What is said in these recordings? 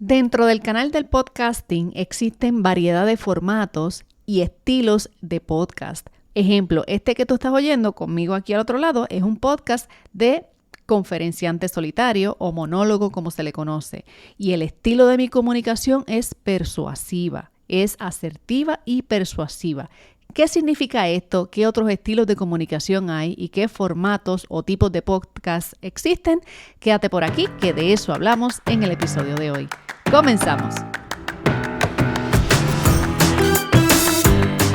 Dentro del canal del podcasting existen variedad de formatos y estilos de podcast. Ejemplo, este que tú estás oyendo conmigo aquí al otro lado es un podcast de conferenciante solitario o monólogo como se le conoce. Y el estilo de mi comunicación es persuasiva, es asertiva y persuasiva. ¿Qué significa esto? ¿Qué otros estilos de comunicación hay? ¿Y qué formatos o tipos de podcast existen? Quédate por aquí, que de eso hablamos en el episodio de hoy. ¡Comenzamos!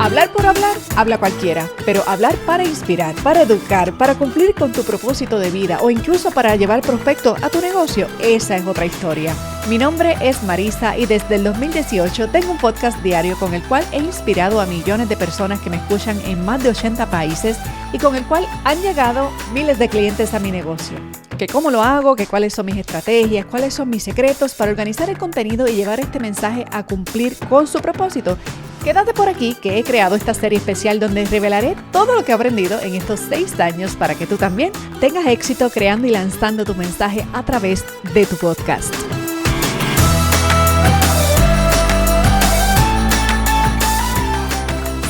Hablar por hablar, habla cualquiera, pero hablar para inspirar, para educar, para cumplir con tu propósito de vida o incluso para llevar prospecto a tu negocio, esa es otra historia. Mi nombre es Marisa y desde el 2018 tengo un podcast diario con el cual he inspirado a millones de personas que me escuchan en más de 80 países y con el cual han llegado miles de clientes a mi negocio. Que cómo lo hago, que cuáles son mis estrategias, cuáles son mis secretos para organizar el contenido y llevar este mensaje a cumplir con su propósito. Quédate por aquí que he creado esta serie especial donde revelaré todo lo que he aprendido en estos 6 años para que tú también tengas éxito creando y lanzando tu mensaje a través de tu podcast.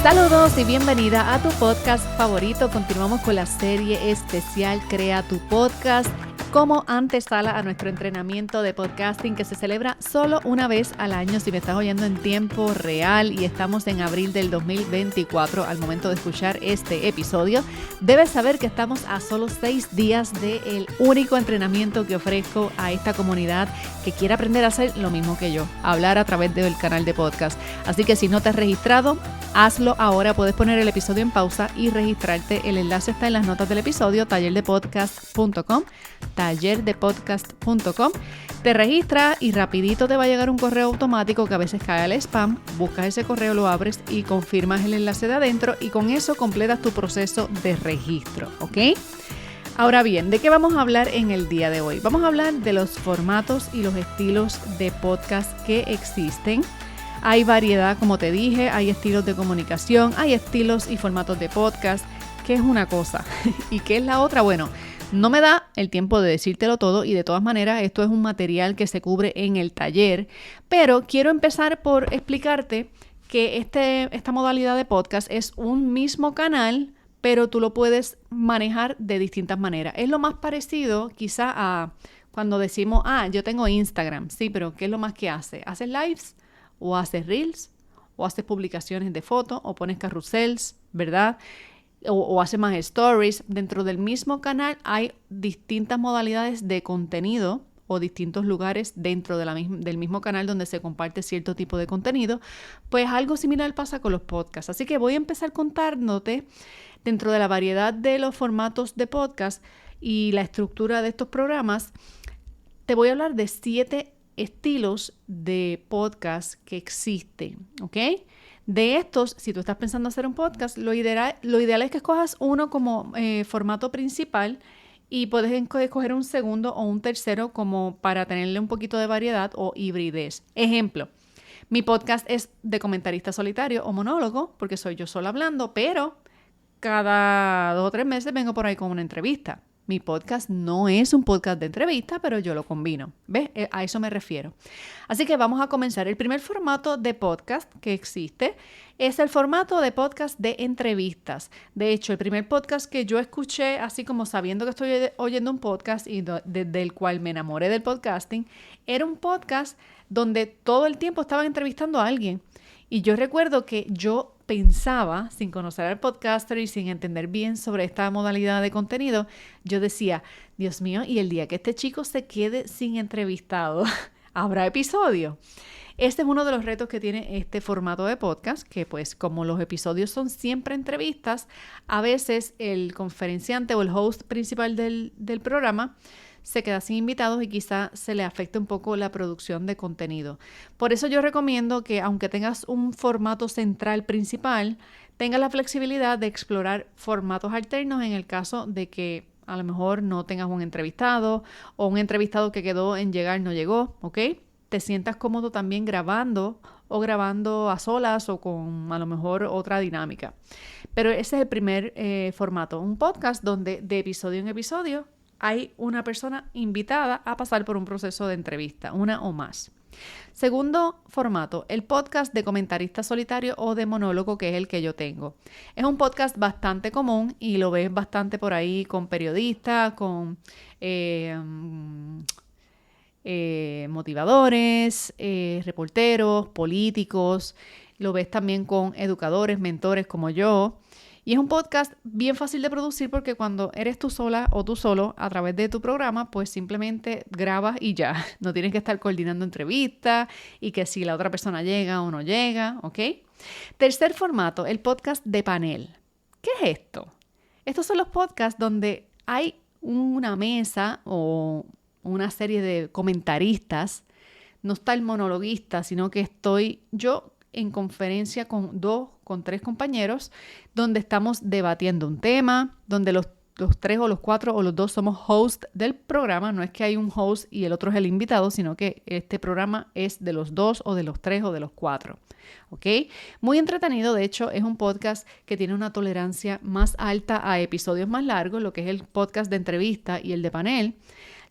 Saludos y bienvenida a tu podcast favorito. Continuamos con la serie especial Crea tu Podcast como antesala a nuestro entrenamiento de podcasting que se celebra solo una vez al año si me estás oyendo en tiempo real y estamos en abril del 2024 al momento de escuchar este episodio. Debes saber que estamos a solo 6 días del único entrenamiento que ofrezco a esta comunidad que quiere aprender a hacer lo mismo que yo, hablar a través del canal de podcast. Así que si no te has registrado, hazlo ahora. Puedes poner el episodio en pausa y registrarte. El enlace está en las notas del episodio, tallerdepodcast.com. Te registras y rapidito te va a llegar un correo automático que a veces cae al spam. Buscas ese correo, lo abres y confirmas el enlace de adentro y con eso completas tu proceso de registro, ¿ok? Ahora bien, ¿de qué vamos a hablar en el día de hoy? Vamos a hablar de los formatos y los estilos de podcast que existen. Hay variedad, como te dije, hay estilos de comunicación, hay estilos y formatos de podcast. ¿Qué es una cosa? ¿Y qué es la otra? Bueno, no me da el tiempo de decírtelo todo y de todas maneras esto es un material que se cubre en el taller, pero quiero empezar por explicarte que esta modalidad de podcast es un mismo canal, pero tú lo puedes manejar de distintas maneras. Es lo más parecido quizá a cuando decimos, yo tengo Instagram, sí, pero ¿qué es lo más que hace? ¿Haces lives? ¿O haces reels? ¿O haces publicaciones de fotos? ¿O pones carrusels? ¿Verdad? O hace más stories. Dentro del mismo canal hay distintas modalidades de contenido o distintos lugares dentro del mismo canal donde se comparte cierto tipo de contenido. Pues algo similar pasa con los podcasts. Así que voy a empezar contándote dentro de la variedad de los formatos de podcast y la estructura de estos programas. Te voy a hablar de 7 estilos de podcast que existen, ¿ok? De estos, si tú estás pensando hacer un podcast, lo ideal es que escojas uno como formato principal y puedes escoger un segundo o un tercero como para tenerle un poquito de variedad o hibridez. Ejemplo, mi podcast es de comentarista solitario o monólogo, porque soy yo sola hablando, pero cada 2 o 3 meses vengo por ahí con una entrevista. Mi podcast no es un podcast de entrevista, pero yo lo combino. ¿Ves? A eso me refiero. Así que vamos a comenzar. El primer formato de podcast que existe es el formato de podcast de entrevistas. De hecho, el primer podcast que yo escuché, así como sabiendo que estoy oyendo un podcast y desde el cual me enamoré del podcasting, era un podcast donde todo el tiempo estaban entrevistando a alguien. Y yo recuerdo que yo pensaba, sin conocer al podcaster y sin entender bien sobre esta modalidad de contenido, yo decía, Dios mío, y el día que este chico se quede sin entrevistado, ¿habrá episodio? Este es uno de los retos que tiene este formato de podcast, que pues como los episodios son siempre entrevistas, a veces el conferenciante o el host principal del programa se queda sin invitados y quizá se le afecte un poco la producción de contenido. Por eso yo recomiendo que aunque tengas un formato central principal, tengas la flexibilidad de explorar formatos alternos en el caso de que a lo mejor no tengas un entrevistado o un entrevistado que quedó en llegar no llegó, ¿ok? Te sientas cómodo también grabando o grabando a solas o con a lo mejor otra dinámica. Pero ese es el primer formato, un podcast donde de episodio en episodio hay una persona invitada a pasar por un proceso de entrevista, una o más. Segundo formato, el podcast de comentarista solitario o de monólogo, que es el que yo tengo. Es un podcast bastante común y lo ves bastante por ahí con periodistas, con motivadores, reporteros, políticos. Lo ves también con educadores, mentores como yo. Y es un podcast bien fácil de producir porque cuando eres tú sola o tú solo a través de tu programa, pues simplemente grabas y ya. No tienes que estar coordinando entrevistas y que si la otra persona llega o no llega, ¿ok? Tercer formato, el podcast de panel. ¿Qué es esto? Estos son los podcasts donde hay una mesa o una serie de comentaristas. No está el monologuista, sino que estoy yo en conferencia con 3 compañeros, donde estamos debatiendo un tema, donde los 3 o los 4 o los 2 somos host del programa. No es que hay un host y el otro es el invitado, sino que este programa es de los 2 o de los 3 o de los 4. ¿Ok? Muy entretenido. De hecho, es un podcast que tiene una tolerancia más alta a episodios más largos, lo que es el podcast de entrevista y el de panel.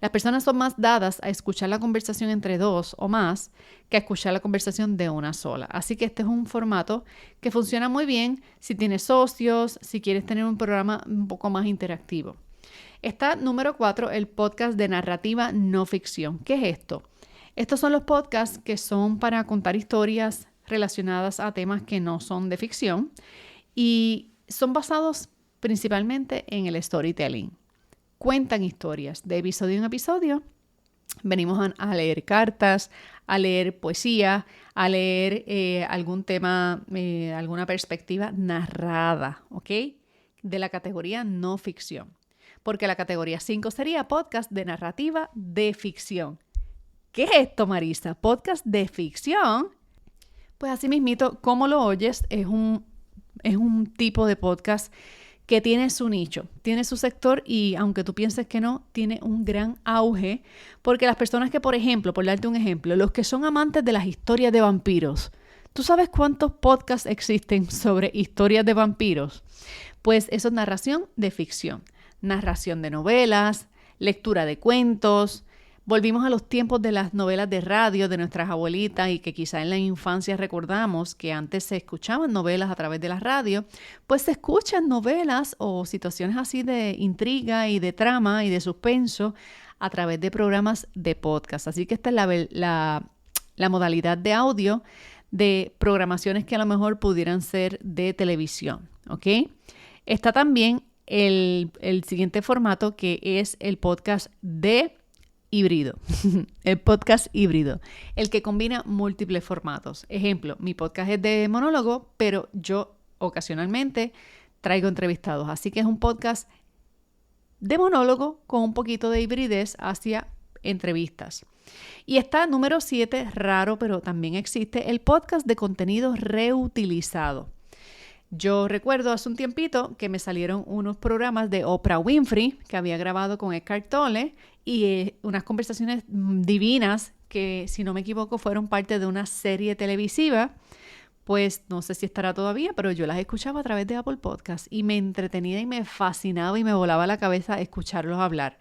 Las personas son más dadas a escuchar la conversación entre 2 o más que a escuchar la conversación de una sola. Así que este es un formato que funciona muy bien si tienes socios, si quieres tener un programa un poco más interactivo. Está número 4, el podcast de narrativa no ficción. ¿Qué es esto? Estos son los podcasts que son para contar historias relacionadas a temas que no son de ficción y son basados principalmente en el storytelling. Cuentan historias de episodio en episodio. Venimos a leer cartas, a leer poesía, a leer algún tema, alguna perspectiva narrada, ¿ok? De la categoría no ficción. Porque la categoría 5 sería podcast de narrativa de ficción. ¿Qué es esto, Marisa? ¿Podcast de ficción? Pues así mismito, como lo oyes, es un tipo de podcast que tiene su nicho, tiene su sector y aunque tú pienses que no, tiene un gran auge porque las personas que, por ejemplo, por darte un ejemplo, los que son amantes de las historias de vampiros, ¿tú sabes cuántos podcasts existen sobre historias de vampiros? Pues eso es narración de ficción, narración de novelas, lectura de cuentos. Volvimos a los tiempos de las novelas de radio de nuestras abuelitas y que quizá en la infancia recordamos que antes se escuchaban novelas a través de la radio, pues se escuchan novelas o situaciones así de intriga y de trama y de suspenso a través de programas de podcast. Así que esta es la modalidad de audio de programaciones que a lo mejor pudieran ser de televisión, ¿ok? Está también el siguiente formato que es el podcast de híbrido, el podcast híbrido, el que combina múltiples formatos. Ejemplo, mi podcast es de monólogo, pero yo ocasionalmente traigo entrevistados. Así que es un podcast de monólogo con un poquito de hibridez hacia entrevistas. Y está número 7, raro, pero también existe, el podcast de contenido reutilizado. Yo recuerdo hace un tiempito que me salieron unos programas de Oprah Winfrey que había grabado con Eckhart Tolle y unas conversaciones divinas que, si no me equivoco, fueron parte de una serie televisiva. Pues no sé si estará todavía, pero yo las escuchaba a través de Apple Podcasts y me entretenía y me fascinaba y me volaba la cabeza escucharlos hablar.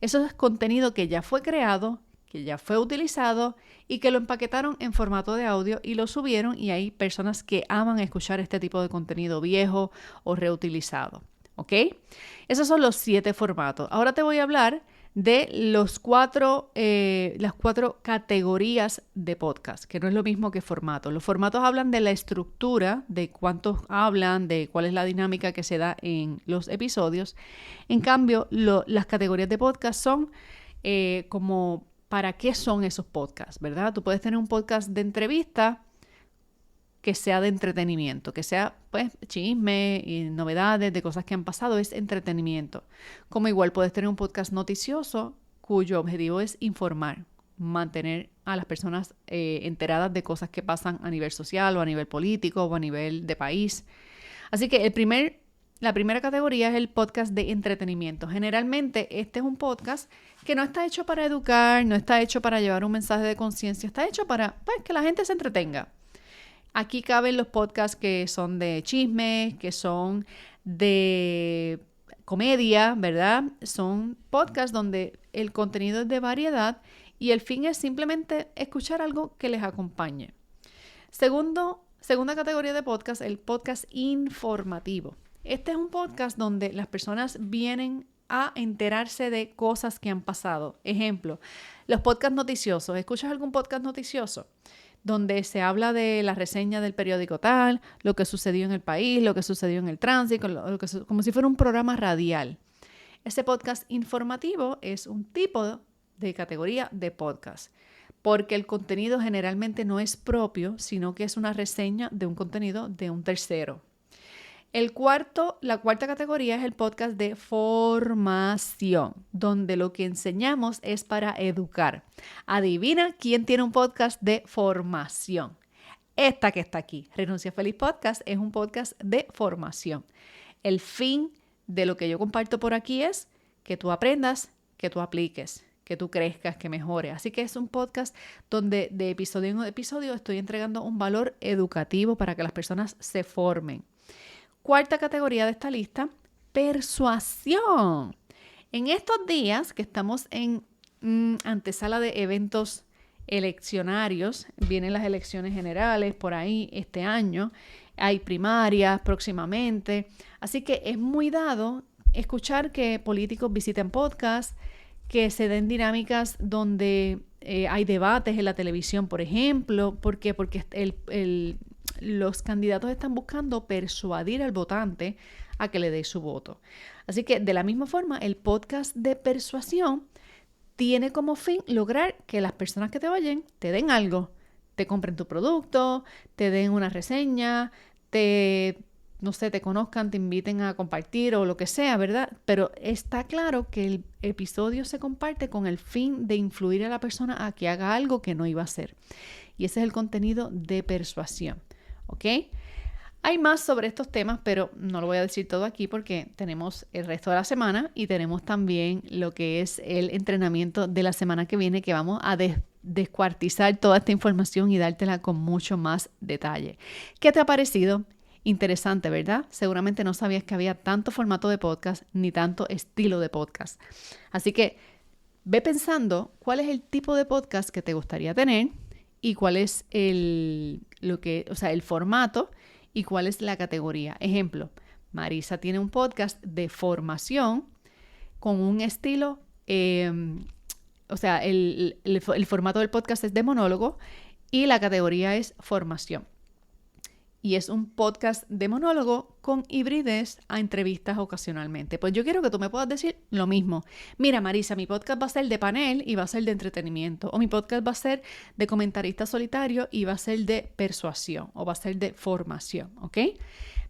Eso es contenido que ya fue creado, que ya fue utilizado y que lo empaquetaron en formato de audio y lo subieron y hay personas que aman escuchar este tipo de contenido viejo o reutilizado, ¿ok? Esos son los 7 formatos. Ahora te voy a hablar de las 4 categorías de podcast, que no es lo mismo que formatos. Los formatos hablan de la estructura, de cuántos hablan, de cuál es la dinámica que se da en los episodios. En cambio, las categorías de podcast son como para qué son esos podcasts, ¿verdad? Tú puedes tener un podcast de entrevista que sea de entretenimiento, que sea pues chisme y novedades de cosas que han pasado, es entretenimiento. Como igual puedes tener un podcast noticioso cuyo objetivo es informar, mantener a las personas enteradas de cosas que pasan a nivel social o a nivel político o a nivel de país. Así que la primera categoría es el podcast de entretenimiento. Generalmente este es un podcast que no está hecho para educar, no está hecho para llevar un mensaje de conciencia, está hecho para que la gente se entretenga. Aquí caben los podcasts que son de chisme, que son de comedia, ¿verdad? Son podcasts donde el contenido es de variedad y el fin es simplemente escuchar algo que les acompañe. Segunda categoría de podcast, el podcast informativo. Este es un podcast donde las personas vienen a enterarse de cosas que han pasado. Ejemplo, los podcasts noticiosos. ¿Escuchas algún podcast noticioso? Donde se habla de la reseña del periódico tal, lo que sucedió en el país, lo que sucedió en el tránsito, como si fuera un programa radial. Ese podcast informativo es un tipo de categoría de podcast, porque el contenido generalmente no es propio, sino que es una reseña de un contenido de un tercero. La cuarta categoría es el podcast de formación, donde lo que enseñamos es para educar. Adivina quién tiene un podcast de formación. Esta que está aquí, Renuncia Feliz Podcast, es un podcast de formación. El fin de lo que yo comparto por aquí es que tú aprendas, que tú apliques, que tú crezcas, que mejores. Así que es un podcast donde de episodio en episodio estoy entregando un valor educativo para que las personas se formen. Cuarta categoría de esta lista, persuasión. En estos días que estamos en antesala de eventos eleccionarios, vienen las elecciones generales por ahí este año, hay primarias próximamente, así que es muy dado escuchar que políticos visiten podcasts, que se den dinámicas donde hay debates en la televisión, por ejemplo. ¿Por qué? Porque los candidatos están buscando persuadir al votante a que le dé su voto. Así que de la misma forma, el podcast de persuasión tiene como fin lograr que las personas que te oyen te den algo, te compren tu producto, te den una reseña, te conozcan, te inviten a compartir o lo que sea, ¿verdad? Pero está claro que el episodio se comparte con el fin de influir a la persona a que haga algo que no iba a hacer. Y ese es el contenido de persuasión, ¿ok? Hay más sobre estos temas, pero no lo voy a decir todo aquí porque tenemos el resto de la semana y tenemos también lo que es el entrenamiento de la semana que viene, que vamos a descuartizar toda esta información y dártela con mucho más detalle. ¿Qué te ha parecido? Interesante, ¿verdad? Seguramente no sabías que había tanto formato de podcast ni tanto estilo de podcast. Así que ve pensando cuál es el tipo de podcast que te gustaría tener y cuál es el formato y cuál es la categoría. Ejemplo, Marisa tiene un podcast de formación con un estilo, el formato del podcast es de monólogo y la categoría es formación. Y es un podcast de monólogo con hibridez a entrevistas ocasionalmente. Pues yo quiero que tú me puedas decir lo mismo. Mira, Marisa, mi podcast va a ser de panel y va a ser de entretenimiento. O mi podcast va a ser de comentarista solitario y va a ser de persuasión o va a ser de formación, ¿ok?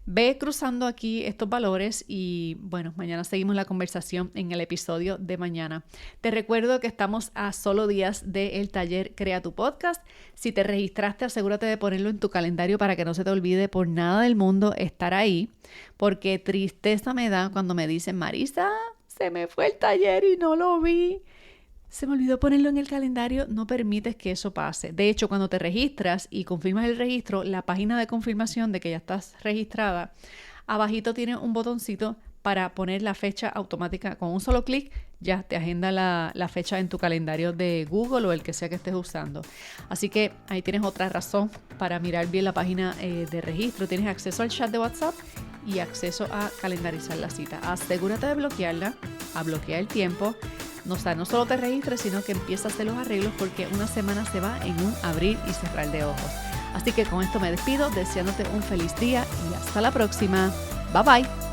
Ve cruzando aquí estos valores y bueno, mañana seguimos la conversación en el episodio de mañana. Te recuerdo que estamos a solo días del taller Crea tu Podcast. Si te registraste, asegúrate de ponerlo en tu calendario para que no se te olvide por nada del mundo estar ahí, porque tristeza me da cuando me dicen, Marisa, se me fue el taller y no lo vi. Se me olvidó ponerlo en el calendario, no permites que eso pase. De hecho, cuando te registras y confirmas el registro, la página de confirmación de que ya estás registrada, abajito tiene un botoncito para poner la fecha automática. Con un solo clic ya te agenda la fecha en tu calendario de Google o el que sea que estés usando. Así que ahí tienes otra razón para mirar bien la página de registro. Tienes acceso al chat de WhatsApp y acceso a calendarizar la cita. Asegúrate de bloquearla, a bloquear el tiempo. No solo te registres, sino que empiezas a hacer los arreglos porque una semana se va en un abrir y cerrar de ojos. Así que con esto me despido, deseándote un feliz día y hasta la próxima. Bye bye.